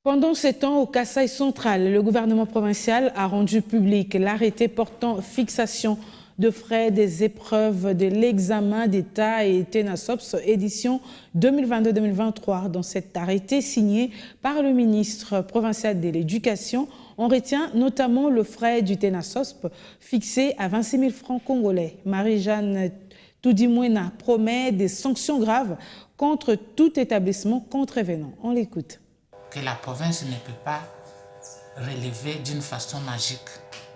Pendant ces temps, au Kasaï central, le gouvernement provincial a rendu public l'arrêté portant fixation de frais des épreuves de l'examen d'État et TENASOPS édition 2022-2023. Dans cet arrêté signé par le ministre provincial de l'Éducation, on retient notamment le frais du TENASOPS fixé à 26 000 francs congolais. Marie-Jeanne Toudimouena promet des sanctions graves contre tout établissement contrevenant. On l'écoute. Que la province ne peut pas relever d'une façon magique,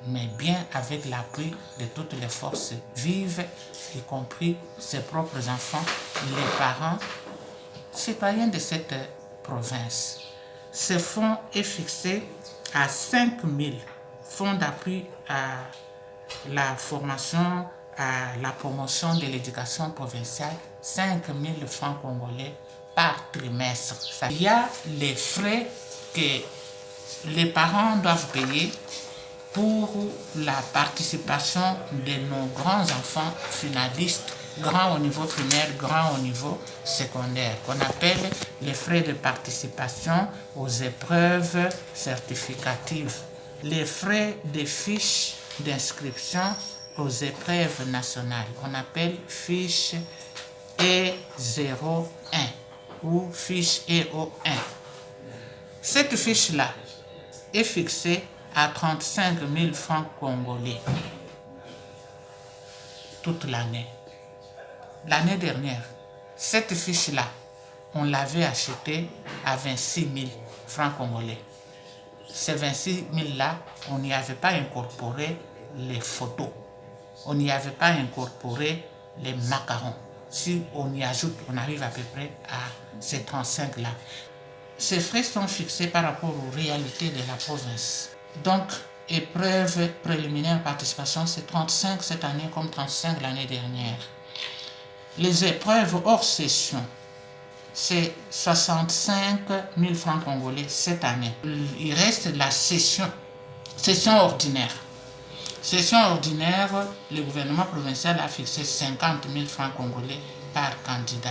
mais bien avec l'appui de toutes les forces vives, y compris ses propres enfants, les parents, citoyens de cette province. Ce fonds est fixé à 5 000 fonds d'appui à la formation, à la promotion de l'éducation provinciale, 5 000 francs congolais par trimestre. Il y a les frais que les parents doivent payer pour la participation de nos grands-enfants finalistes, grands au niveau primaire, grands au niveau secondaire, qu'on appelle les frais de participation aux épreuves certificatives, les frais des fiches d'inscription aux épreuves nationales, on appelle fiche E01 ou fiche EO1. Cette fiche-là est fixée à 35 000 francs congolais toute l'année. L'année dernière, cette fiche-là, on l'avait achetée à 26 000 francs congolais. Ces 26 000-là, on n'y avait pas incorporé les photos. On n'y avait pas incorporé les macarons. Si on y ajoute, on arrive à peu près à ces 35-là. Ces frais sont fixés par rapport aux réalités de la province. Donc, épreuve préliminaire participation, c'est 35 cette année comme 35 l'année dernière. Les épreuves hors session, c'est 65 000 francs congolais cette année. Il reste la session ordinaire. Session ordinaire, le gouvernement provincial a fixé 50 000 francs congolais par candidat.